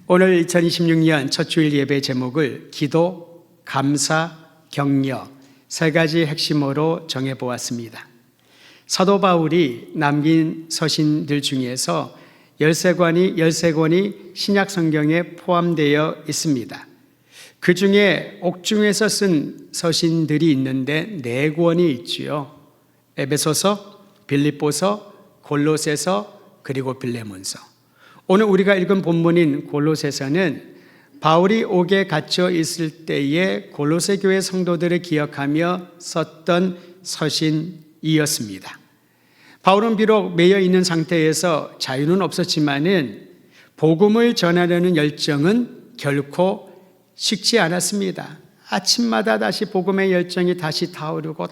오늘 2026년 첫 주일 예배 제목을 기도, 감사, 격려 세 가지 핵심어로 정해보았습니다. 사도 바울이 남긴 서신들 중에서 13권이 신약 성경에 포함되어 있습니다. 그 중에 옥중에서 쓴 서신들이 있는데 4권이 있지요. 에베소서, 빌립보서, 골로새서, 그리고 빌레몬서. 오늘 우리가 읽은 본문인 골로새서는 바울이 옥에 갇혀 있을 때에 골로새 교회 성도들을 기억하며 썼던 서신이었습니다. 바울은 비록 매여 있는 상태에서 자유는 없었지만은 복음을 전하려는 열정은 결코 식지 않았습니다. 아침마다 다시 복음의 열정이 다시 타오르고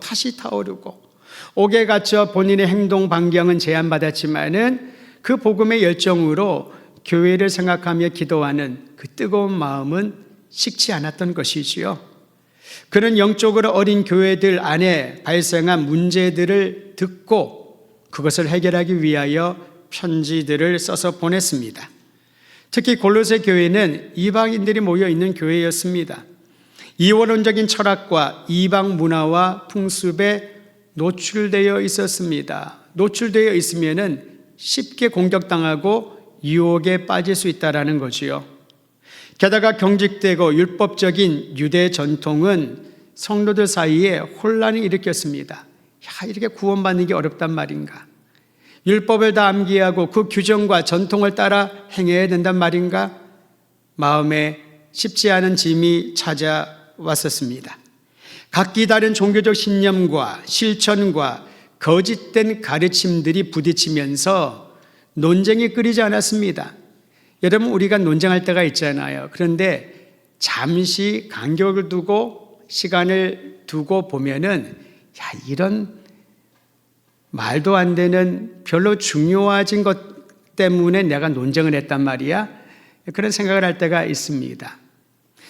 옥에 갇혀 본인의 행동 반경은 제한받았지만은 그 복음의 열정으로 교회를 생각하며 기도하는 그 뜨거운 마음은 식지 않았던 것이지요. 그는 영적으로 어린 교회들 안에 발생한 문제들을 듣고 그것을 해결하기 위하여 편지들을 써서 보냈습니다. 특히 골로새 교회는 이방인들이 모여 있는 교회였습니다. 이원론적인 철학과 이방 문화와 풍습에 노출되어 있었습니다. 노출되어 있으면은 쉽게 공격당하고 유혹에 빠질 수 있다는 거지요. 게다가 경직되고 율법적인 유대 전통은 성도들 사이에 혼란을 일으켰습니다. 이렇게 구원받는 게 어렵단 말인가? 율법을 다 암기하고 그 규정과 전통을 따라 행해야 된단 말인가? 마음에 쉽지 않은 짐이 찾아왔었습니다. 각기 다른 종교적 신념과 실천과 거짓된 가르침들이 부딪히면서 논쟁이 끊이지 않았습니다. 여러분, 우리가 논쟁할 때가 있잖아요. 그런데 잠시 간격을 두고 시간을 두고 보면은 이런 말도 안 되는 별로 중요해진 것 때문에 내가 논쟁을 했단 말이야. 그런 생각을 할 때가 있습니다.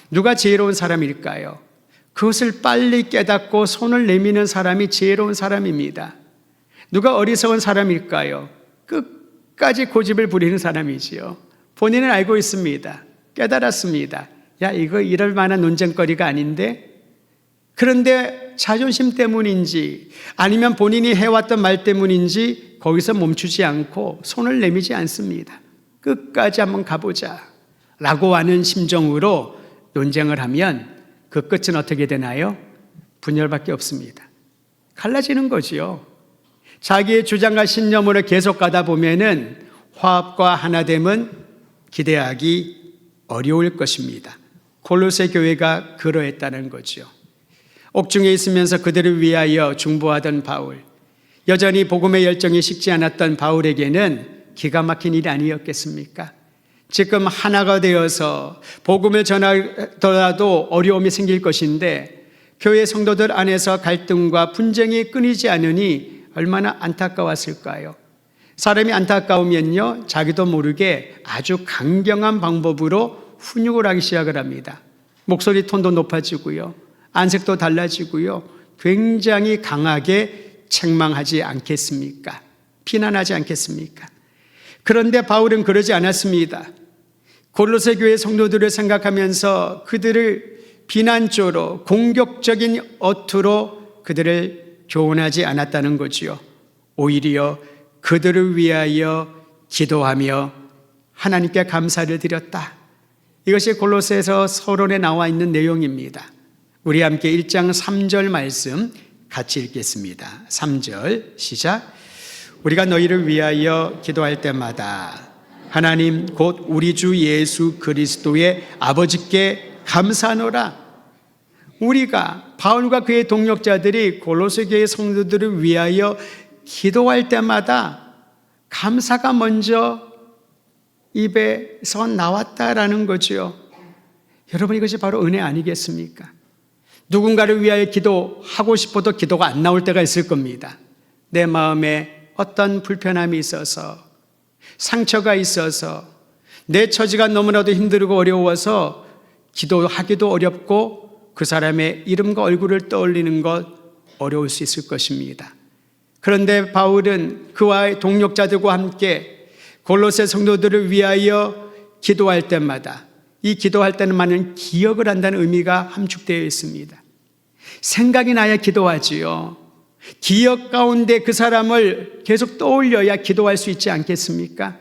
누가 지혜로운 사람일까요? 그것을 빨리 깨닫고 손을 내미는 사람이 지혜로운 사람입니다. 누가 어리석은 사람일까요? 끝까지 고집을 부리는 사람이지요. 본인은 알고 있습니다. 깨달았습니다. 이거 이럴 만한 논쟁거리가 아닌데? 그런데 자존심 때문인지 아니면 본인이 해왔던 말 때문인지 거기서 멈추지 않고 손을 내미지 않습니다. 끝까지 한번 가보자 라고 하는 심정으로 논쟁을 하면 그 끝은 어떻게 되나요? 분열밖에 없습니다. 갈라지는 거지요. 자기의 주장과 신념으로 계속 가다 보면은 화합과 하나됨은 기대하기 어려울 것입니다. 골로새 교회가 그러했다는 거죠. 옥중에 있으면서 그들을 위하여 중보하던 바울, 여전히 복음의 열정이 식지 않았던 바울에게는 기가 막힌 일이 아니었겠습니까? 지금 하나가 되어서 복음을 전하더라도 어려움이 생길 것인데 교회 성도들 안에서 갈등과 분쟁이 끊이지 않으니 얼마나 안타까웠을까요? 사람이 안타까우면요, 자기도 모르게 아주 강경한 방법으로 훈육을 하기 시작을 합니다. 목소리 톤도 높아지고요, 안색도 달라지고요, 굉장히 강하게 책망하지 않겠습니까? 비난하지 않겠습니까? 그런데 바울은 그러지 않았습니다. 골로새 교회 성도들을 생각하면서 그들을 비난조로 공격적인 어투로 그들을 교훈하지 않았다는 거지요. 오히려 그들을 위하여 기도하며 하나님께 감사를 드렸다. 이것이 골로새서 서론에 나와 있는 내용입니다. 우리 함께 1장 3절 말씀 같이 읽겠습니다. 3절 시작. 우리가 너희를 위하여 기도할 때마다 하나님 곧 우리 주 예수 그리스도의 아버지께 감사하노라. 우리가 바울과 그의 동역자들이 골로새 교회 성도들을 위하여 기도할 때마다 감사가 먼저 입에서 나왔다라는 거죠. 여러분, 이것이 바로 은혜 아니겠습니까? 누군가를 위하여 기도하고 싶어도 기도가 안 나올 때가 있을 겁니다. 내 마음에 어떤 불편함이 있어서, 상처가 있어서, 내 처지가 너무나도 힘들고 어려워서 기도하기도 어렵고 그 사람의 이름과 얼굴을 떠올리는 것 어려울 수 있을 것입니다. 그런데 바울은 그와 동역자들과 함께 골로새 성도들을 위하여 기도할 때마다 이 기도할 때는만은 기억을 한다는 의미가 함축되어 있습니다. 생각이 나야 기도하지요. 기억 가운데 그 사람을 계속 떠올려야 기도할 수 있지 않겠습니까?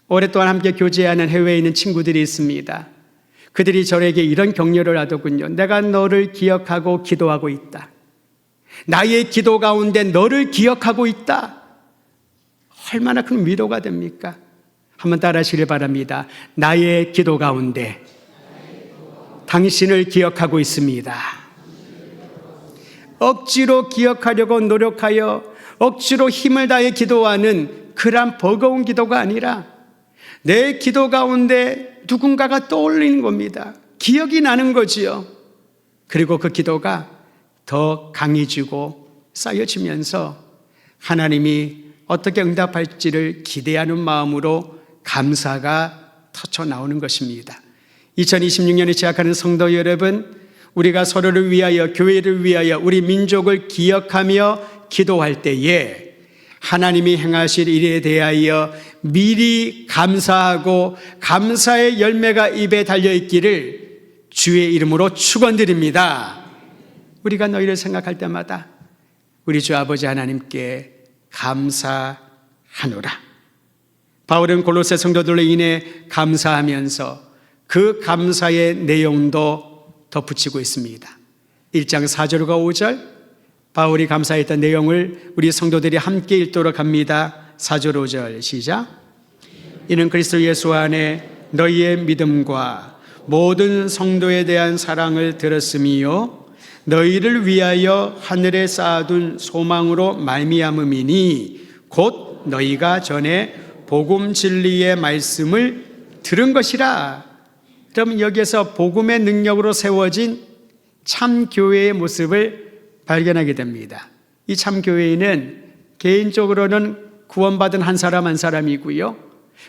오랫동안 함께 교제하는 해외에 있는 친구들이 있습니다. 그들이 저에게 이런 격려를 하더군요. 내가 너를 기억하고 기도하고 있다. 나의 기도 가운데 너를 기억하고 있다. 얼마나 큰 위로가 됩니까? 한번 따라하시길 바랍니다. 나의 기도 가운데 당신을 기억하고 있습니다. 억지로 기억하려고 노력하여 억지로 힘을 다해 기도하는 그런 버거운 기도가 아니라 내 기도 가운데 누군가가 떠올리는 겁니다. 기억이 나는 거지요. 그리고 그 기도가 더 강해지고 쌓여지면서 하나님이 어떻게 응답할지를 기대하는 마음으로 감사가 터쳐 나오는 것입니다. 2026년에 시작하는 성도 여러분, 우리가 서로를 위하여, 교회를 위하여, 우리 민족을 기억하며 기도할 때에 하나님이 행하실 일에 대하여 미리 감사하고 감사의 열매가 입에 달려있기를 주의 이름으로 축원드립니다. 우리가 너희를 생각할 때마다 우리 주 아버지 하나님께 감사하노라. 바울은 골로새 성도들로 인해 감사하면서 그 감사의 내용도 덧붙이고 있습니다. 1장 4절과 5절 바울이 감사했던 내용을 우리 성도들이 함께 읽도록 합니다. 4절 5절 시작. 이는 그리스도 예수 안에 너희의 믿음과 모든 성도에 대한 사랑을 들었음이요 너희를 위하여 하늘에 쌓아둔 소망으로 말미암음이니 곧 너희가 전에 복음 진리의 말씀을 들은 것이라. 그러면 여기에서 복음의 능력으로 세워진 참 교회의 모습을 발견하게 됩니다. 이 참 교회는 개인적으로는 구원받은 한 사람 한 사람이고요.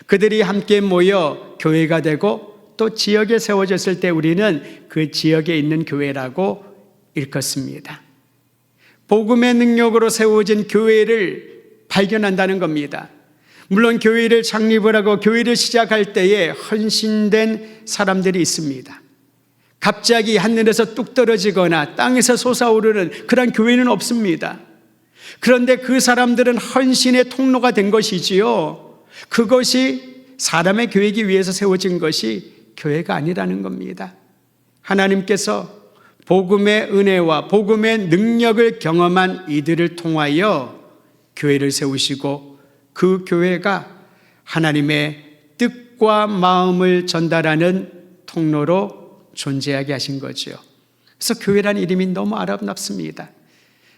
그들이 함께 모여 교회가 되고 또 지역에 세워졌을 때 우리는 그 지역에 있는 교회라고 일컫습니다. 복음의 능력으로 세워진 교회를 발견한다는 겁니다. 물론 교회를 창립을 하고 교회를 시작할 때에 헌신된 사람들이 있습니다. 갑자기 하늘에서 뚝 떨어지거나 땅에서 솟아오르는 그런 교회는 없습니다. 그런데 그 사람들은 헌신의 통로가 된 것이지요. 그것이 사람의 교회이기 위해서 세워진 것이 교회가 아니라는 겁니다. 하나님께서 복음의 은혜와 복음의 능력을 경험한 이들을 통하여 교회를 세우시고 그 교회가 하나님의 뜻과 마음을 전달하는 통로로 존재하게 하신 거죠. 그래서 교회라는 이름이 너무 아름답습니다.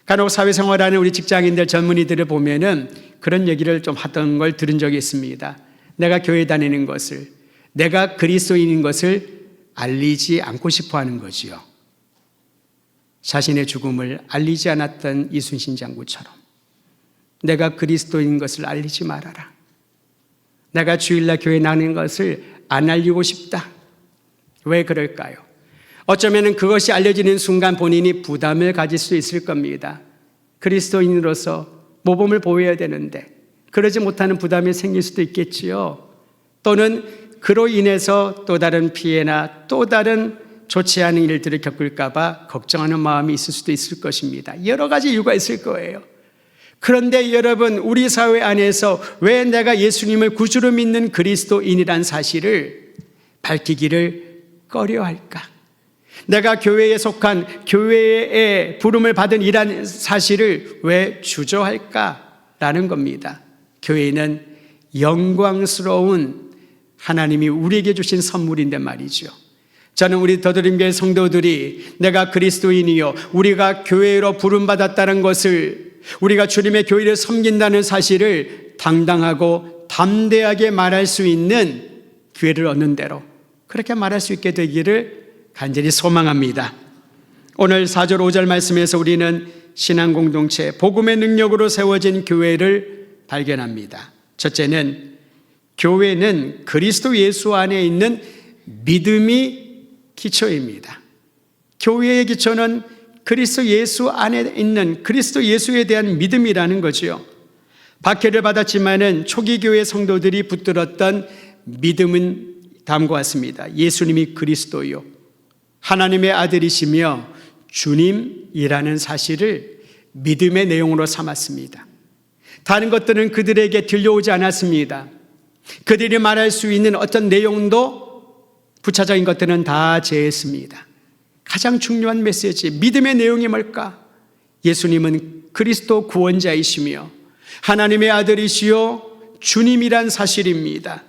간혹 사회생활하는 우리 직장인들 전문의들을 보면은 그런 얘기를 좀 하던 걸 들은 적이 있습니다. 내가 교회 다니는 것을, 내가 그리스도인인 것을 알리지 않고 싶어 하는 거지요. 자신의 죽음을 알리지 않았던 이순신 장군처럼 내가 그리스도인 것을 알리지 말아라. 내가 주일날 교회 나가는 것을 안 알리고 싶다. 왜 그럴까요? 어쩌면 그것이 알려지는 순간 본인이 부담을 가질 수 있을 겁니다. 그리스도인으로서 모범을 보여야 되는데 그러지 못하는 부담이 생길 수도 있겠지요. 또는 그로 인해서 또 다른 피해나 또 다른 좋지 않은 일들을 겪을까 봐 걱정하는 마음이 있을 수도 있을 것입니다. 여러 가지 이유가 있을 거예요. 그런데 여러분, 우리 사회 안에서 왜 내가 예수님을 구주로 믿는 그리스도인이란 사실을 밝히기를 꺼려할까? 내가 교회에 속한 교회의 부름을 받은 이란 사실을 왜 주저할까라는 겁니다. 교회는 영광스러운 하나님이 우리에게 주신 선물인데 말이죠. 저는 우리 더드림교회 성도들이 내가 그리스도인이요 우리가 교회로 부름받았다는 것을, 우리가 주님의 교회를 섬긴다는 사실을 당당하고 담대하게 말할 수 있는 기회를 얻는 대로 그렇게 말할 수 있게 되기를 간절히 소망합니다. 오늘 4절 5절 말씀에서 우리는 신앙 공동체, 복음의 능력으로 세워진 교회를 발견합니다. 첫째는 교회는 그리스도 예수 안에 있는 믿음이 기초입니다. 교회의 기초는 그리스도 예수 안에 있는 그리스도 예수에 대한 믿음이라는 거죠. 박해를 받았지만은 초기 교회 성도들이 붙들었던 믿음은 다음과 같습니다. 예수님이 그리스도요 하나님의 아들이시며 주님이라는 사실을 믿음의 내용으로 삼았습니다. 다른 것들은 그들에게 들려오지 않았습니다. 그들이 말할 수 있는 어떤 내용도 부차적인 것들은 다 제했습니다. 가장 중요한 메시지, 믿음의 내용이 뭘까? 예수님은 그리스도 구원자이시며 하나님의 아들이시요 주님이란 사실입니다.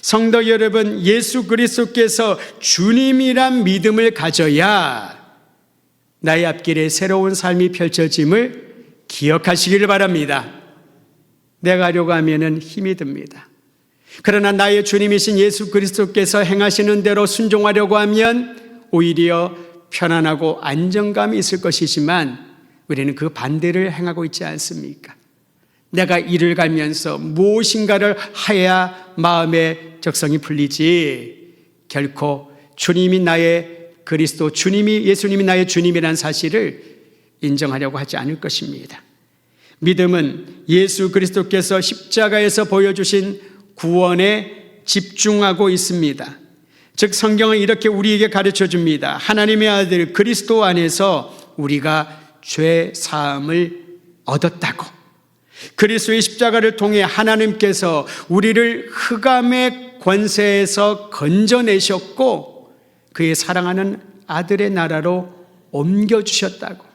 성도 여러분, 예수 그리스도께서 주님이란 믿음을 가져야 나의 앞길에 새로운 삶이 펼쳐짐을 기억하시기를 바랍니다. 내가 하려고 하면은 힘이 듭니다. 그러나 나의 주님이신 예수 그리스도께서 행하시는 대로 순종하려고 하면 오히려 편안하고 안정감이 있을 것이지만 우리는 그 반대를 행하고 있지 않습니까? 내가 일을 가면서 무엇인가를 해야 마음의 적성이 풀리지 결코 주님이 나의 그리스도, 예수님이 나의 주님이라는 사실을 인정하려고 하지 않을 것입니다. 믿음은 예수 그리스도께서 십자가에서 보여주신 구원에 집중하고 있습니다. 즉 성경은 이렇게 우리에게 가르쳐 줍니다. 하나님의 아들 그리스도 안에서 우리가 죄 사함을 얻었다고. 그리스도의 십자가를 통해 하나님께서 우리를 흑암의 권세에서 건져내셨고 그의 사랑하는 아들의 나라로 옮겨주셨다고.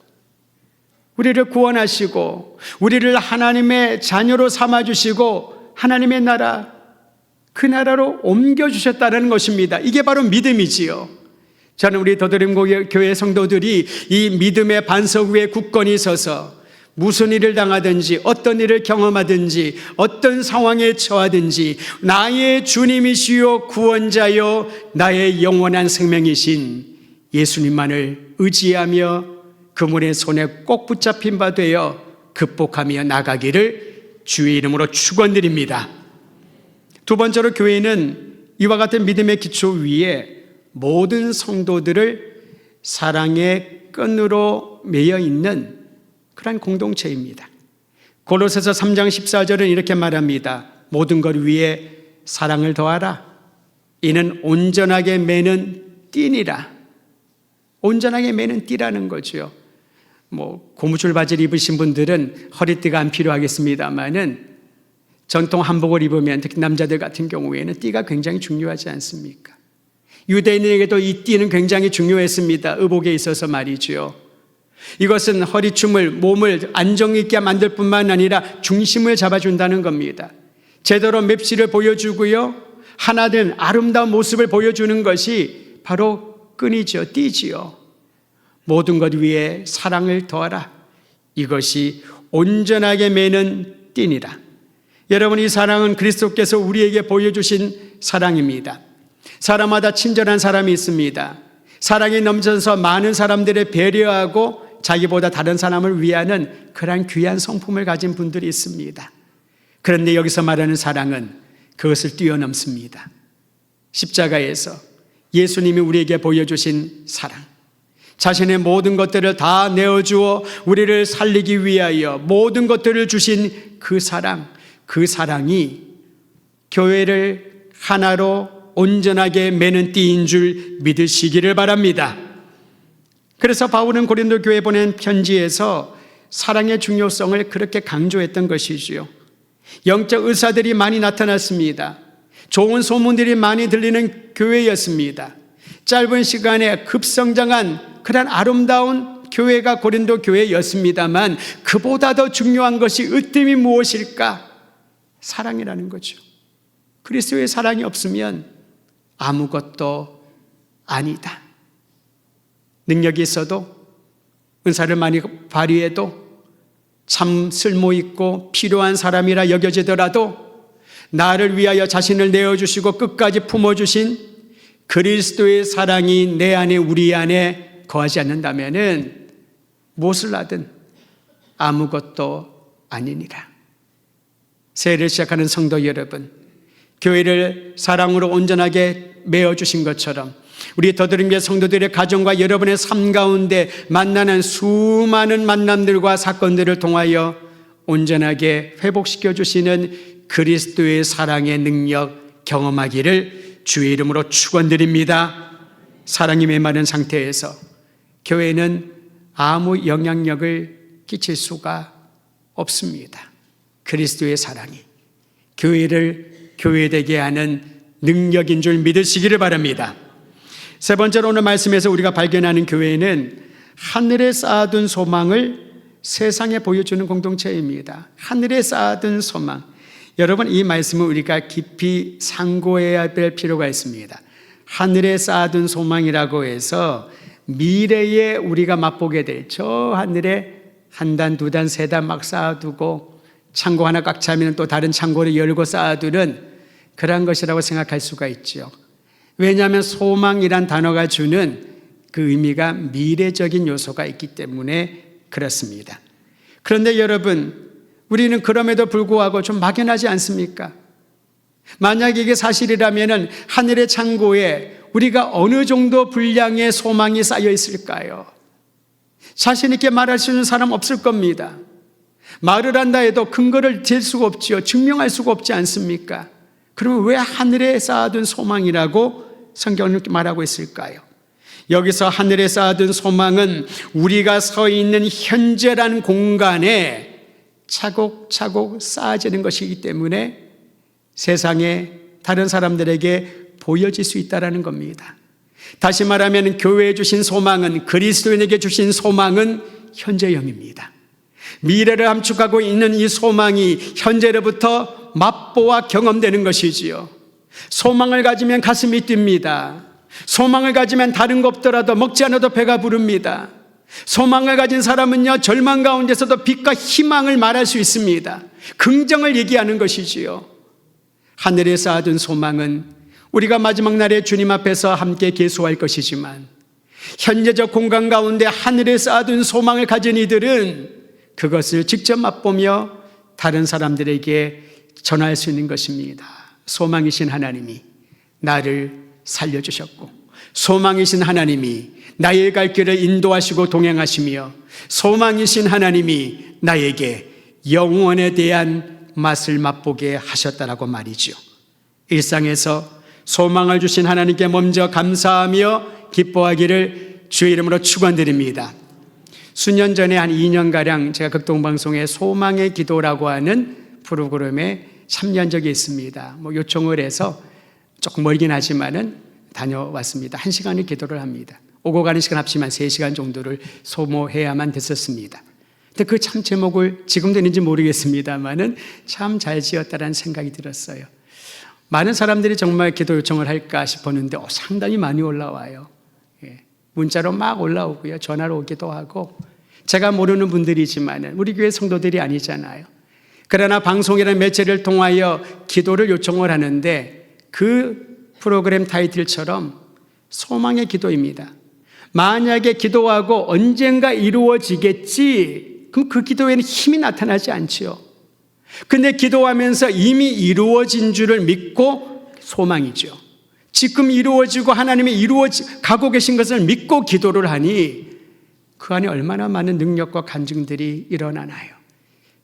우리를 구원하시고 우리를 하나님의 자녀로 삼아주시고 하나님의 나라, 그 나라로 옮겨주셨다는 것입니다. 이게 바로 믿음이지요. 저는 우리 더드림교회 성도들이 이 믿음의 반석 위에 굳건히 서서 무슨 일을 당하든지 어떤 일을 경험하든지 어떤 상황에 처하든지 나의 주님이시요 구원자요 나의 영원한 생명이신 예수님만을 의지하며 그분의 손에 꼭 붙잡힌 바 되어 극복하며 나가기를 주의 이름으로 축원드립니다. 두 번째로 교회는 이와 같은 믿음의 기초 위에 모든 성도들을 사랑의 끈으로 매여 있는 그런 공동체입니다. 고로새서 3장 14절은 이렇게 말합니다. 모든 것 위에 사랑을 더하라. 이는 온전하게 매는 띠니라. 온전하게 매는 띠라는 거죠. 고무줄 바지를 입으신 분들은 허리띠가 안 필요하겠습니다만은 전통 한복을 입으면 특히 남자들 같은 경우에는 띠가 굉장히 중요하지 않습니까? 유대인에게도 이 띠는 굉장히 중요했습니다. 의복에 있어서 말이죠. 이것은 허리춤을, 몸을 안정 있게 만들 뿐만 아니라 중심을 잡아준다는 겁니다. 제대로 맵시를 보여주고요. 하나된 아름다운 모습을 보여주는 것이 바로 끈이죠. 띠지요. 모든 것 위에 사랑을 더하라. 이것이 온전하게 매는 띠니라. 여러분, 이 사랑은 그리스도께서 우리에게 보여주신 사랑입니다. 사람마다 친절한 사람이 있습니다. 사랑이 넘쳐서 많은 사람들을 배려하고 자기보다 다른 사람을 위하는 그러한 귀한 성품을 가진 분들이 있습니다. 그런데 여기서 말하는 사랑은 그것을 뛰어넘습니다. 십자가에서 예수님이 우리에게 보여주신 사랑, 자신의 모든 것들을 다 내어주어 우리를 살리기 위하여 모든 것들을 주신 그 사랑, 그 사랑이 교회를 하나로 온전하게 매는 띠인 줄 믿으시기를 바랍니다. 그래서 바울은 고린도 교회에 보낸 편지에서 사랑의 중요성을 그렇게 강조했던 것이지요. 영적 의사들이 많이 나타났습니다. 좋은 소문들이 많이 들리는 교회였습니다. 짧은 시간에 급성장한 그런 아름다운 교회가 고린도 교회였습니다만 그보다 더 중요한 것이 으뜸이 무엇일까? 사랑이라는 거죠. 그리스도의 사랑이 없으면 아무것도 아니다. 능력이 있어도 은사를 많이 발휘해도 참 쓸모있고 필요한 사람이라 여겨지더라도 나를 위하여 자신을 내어주시고 끝까지 품어주신 그리스도의 사랑이 내 안에 우리 안에 거하지 않는다면 무엇을 하든 아무것도 아니니라. 새해를 시작하는 성도 여러분, 교회를 사랑으로 온전하게 메어주신 것처럼 우리 더드림교회 성도들의 가정과 여러분의 삶 가운데 만나는 수많은 만남들과 사건들을 통하여 온전하게 회복시켜 주시는 그리스도의 사랑의 능력 경험하기를 주의 이름으로 축원드립니다. 사랑이 메마른 상태에서 교회는 아무 영향력을 끼칠 수가 없습니다. 그리스도의 사랑이 교회를 교회되게 하는 능력인 줄 믿으시기를 바랍니다. 세 번째로 오늘 말씀에서 우리가 발견하는 교회는 하늘에 쌓아둔 소망을 세상에 보여주는 공동체입니다. 하늘에 쌓아둔 소망. 여러분, 이 말씀을 우리가 깊이 상고해야 될 필요가 있습니다. 하늘에 쌓아둔 소망이라고 해서 미래에 우리가 맛보게 될 저 하늘에 한 단, 두 단, 세 단 막 쌓아두고 창고 하나 꽉 차면 또 다른 창고를 열고 쌓아두는 그러한 것이라고 생각할 수가 있죠. 왜냐하면 소망이란 단어가 주는 그 의미가 미래적인 요소가 있기 때문에 그렇습니다. 그런데 여러분, 우리는 그럼에도 불구하고 좀 막연하지 않습니까? 만약 이게 사실이라면 하늘의 창고에 우리가 어느 정도 분량의 소망이 쌓여 있을까요? 자신 있게 말할 수 있는 사람 없을 겁니다. 말을 한다 해도 근거를 댈 수가 없지요. 증명할 수가 없지 않습니까? 그러면 왜 하늘에 쌓아둔 소망이라고 성경은 말하고 있을까요? 여기서 하늘에 쌓아둔 소망은 우리가 서 있는 현재라는 공간에 차곡차곡 쌓아지는 것이기 때문에 세상에 다른 사람들에게 보여질 수 있다는 겁니다. 다시 말하면 교회에 주신 소망은, 그리스도인에게 주신 소망은 현재형입니다. 미래를 함축하고 있는 이 소망이 현재로부터 맛보아 경험되는 것이지요. 소망을 가지면 가슴이 뜁니다. 소망을 가지면 다른 거 없더라도 먹지 않아도 배가 부릅니다. 소망을 가진 사람은요, 절망 가운데서도 빛과 희망을 말할 수 있습니다. 긍정을 얘기하는 것이지요. 하늘에 쌓아둔 소망은 우리가 마지막 날에 주님 앞에서 함께 계수할 것이지만, 현재적 공간 가운데 하늘에 쌓아둔 소망을 가진 이들은 그것을 직접 맛보며 다른 사람들에게 전할 수 있는 것입니다. 소망이신 하나님이 나를 살려주셨고, 소망이신 하나님이 나의 갈 길을 인도하시고 동행하시며, 소망이신 하나님이 나에게 영원에 대한 맛을 맛보게 하셨다라고 말이죠. 일상에서 소망을 주신 하나님께 먼저 감사하며 기뻐하기를 주의 이름으로 축원드립니다. 수년 전에 한 2년가량 제가 극동방송에 소망의 기도라고 하는 프로그램에 참여한 적이 있습니다. 요청을 해서 조금 멀긴 하지만은 다녀왔습니다. 1시간의 기도를 합니다. 오고 가는 시간 합치면 3시간 정도를 소모해야만 됐었습니다. 근데 그 참 제목을 지금도 있는지 모르겠습니다만은 참 잘 지었다라는 생각이 들었어요. 많은 사람들이 정말 기도 요청을 할까 싶었는데 상당히 많이 올라와요. 문자로 막 올라오고요. 전화로 오기도 하고. 제가 모르는 분들이지만은 우리 교회 성도들이 아니잖아요. 그러나 방송이라는 매체를 통하여 기도를 요청을 하는데 그 프로그램 타이틀처럼 소망의 기도입니다. 만약에 기도하고 언젠가 이루어지겠지, 그럼 그 기도에는 힘이 나타나지 않지요. 근데 기도하면서 이미 이루어진 줄을 믿고 소망이죠. 지금 이루어지고 하나님이 가고 계신 것을 믿고 기도를 하니 그 안에 얼마나 많은 능력과 간증들이 일어나나요.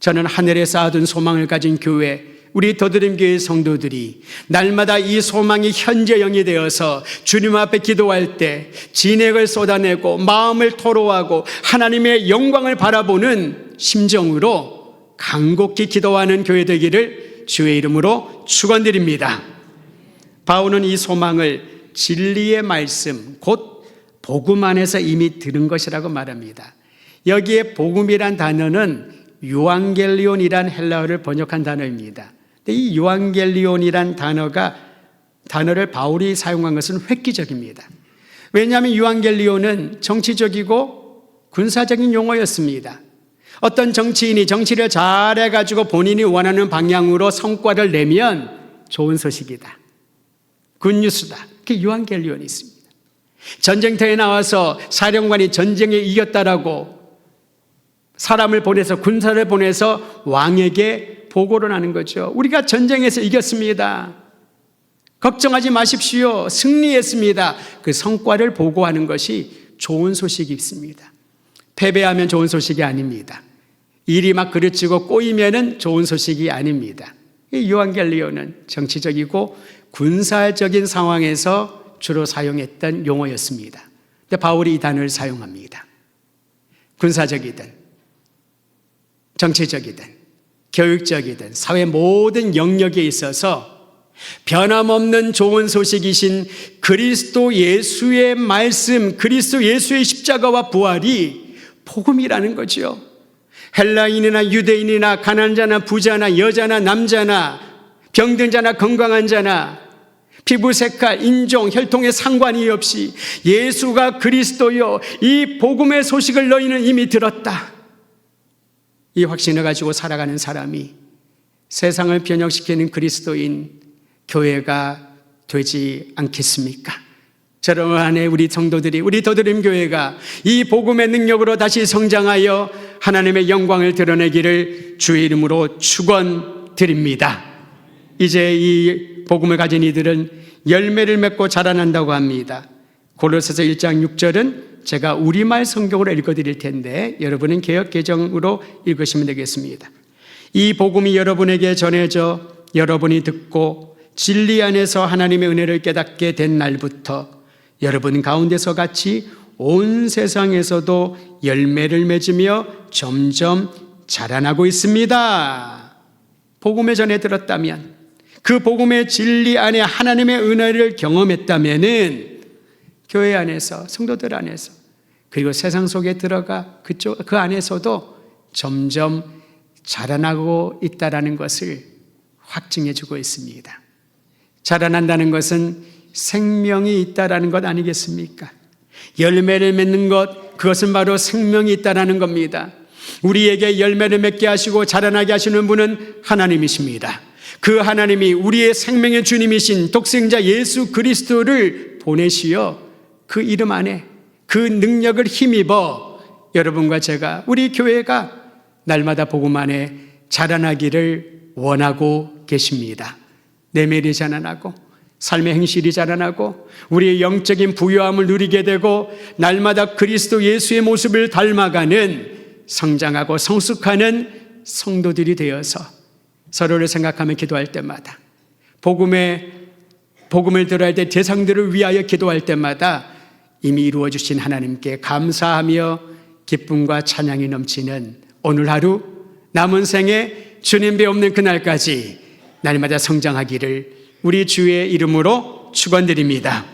저는 하늘에 쌓아둔 소망을 가진 교회, 우리 더드림교회 성도들이 날마다 이 소망이 현재형이 되어서 주님 앞에 기도할 때 진액을 쏟아내고 마음을 토로하고 하나님의 영광을 바라보는 심정으로 간곡히 기도하는 교회 되기를 주의 이름으로 축원드립니다. 바울은 이 소망을 진리의 말씀, 곧 복음 안에서 이미 들은 것이라고 말합니다. 여기에 복음이란 단어는 유앙겔리온이란 헬라어를 번역한 단어입니다. 이 유앙겔리온이란 단어를 바울이 사용한 것은 획기적입니다. 왜냐하면 유앙겔리온은 정치적이고 군사적인 용어였습니다. 어떤 정치인이 정치를 잘해가지고 본인이 원하는 방향으로 성과를 내면 좋은 소식이다, 굿뉴스다, 그게 유앙겔리온이 있습니다. 전쟁터에 나와서 사령관이 전쟁에 이겼다라고 사람을 보내서, 군사를 보내서 왕에게 보고를 하는 거죠. 우리가 전쟁에서 이겼습니다. 걱정하지 마십시오. 승리했습니다. 그 성과를 보고하는 것이 좋은 소식이 있습니다. 패배하면 좋은 소식이 아닙니다. 일이 막 그르치고 꼬이면은 좋은 소식이 아닙니다. 이 유앙겔리온은 정치적이고 군사적인 상황에서 주로 사용했던 용어였습니다. 근데 바울이 이 단어를 사용합니다. 군사적이든 정치적이든 교육적이든 사회 모든 영역에 있어서 변함없는 좋은 소식이신 그리스도 예수의 말씀, 그리스도 예수의 십자가와 부활이 복음이라는 거죠. 헬라인이나 유대인이나 가난자나 부자나 여자나 남자나 병든 자나 건강한 자나 피부 색깔, 인종, 혈통에 상관이 없이 예수가 그리스도요, 이 복음의 소식을 너희는 이미 들었다. 이 확신을 가지고 살아가는 사람이 세상을 변혁시키는 그리스도인 교회가 되지 않겠습니까? 저런 안에 우리 성도들이, 우리 더드림 교회가 이 복음의 능력으로 다시 성장하여 하나님의 영광을 드러내기를 주의 이름으로 축원드립니다. 이제 이 복음을 가진 이들은 열매를 맺고 자라난다고 합니다. 고로새서 1장 6절은 제가 우리말 성경으로 읽어드릴 텐데 여러분은 개역 개정으로 읽으시면 되겠습니다. 이 복음이 여러분에게 전해져 여러분이 듣고 진리 안에서 하나님의 은혜를 깨닫게 된 날부터 여러분 가운데서 같이 온 세상에서도 열매를 맺으며 점점 자라나고 있습니다. 복음의 전에 들었다면, 그 복음의 진리 안에 하나님의 은혜를 경험했다면은 교회 안에서, 성도들 안에서, 그리고 세상 속에 들어가 그 안에서도 점점 자라나고 있다라는 것을 확증해 주고 있습니다. 자라난다는 것은 생명이 있다라는 것 아니겠습니까? 열매를 맺는 것, 그것은 바로 생명이 있다라는 겁니다. 우리에게 열매를 맺게 하시고 자라나게 하시는 분은 하나님이십니다. 그 하나님이 우리의 생명의 주님이신 독생자 예수 그리스도를 보내시어 그 이름 안에 그 능력을 힘입어 여러분과 제가, 우리 교회가 날마다 복음 안에 자라나기를 원하고 계십니다. 내면이 자라나고 삶의 행실이 자라나고 우리의 영적인 부유함을 누리게 되고 날마다 그리스도 예수의 모습을 닮아가는 성장하고 성숙하는 성도들이 되어서 서로를 생각하며 기도할 때마다 복음을 들어야 될 대상들을 위하여 기도할 때마다 이미 이루어 주신 하나님께 감사하며 기쁨과 찬양이 넘치는 오늘 하루, 남은 생에 주님 뵈없는 그날까지 날마다 성장하기를 우리 주의 이름으로 축원드립니다.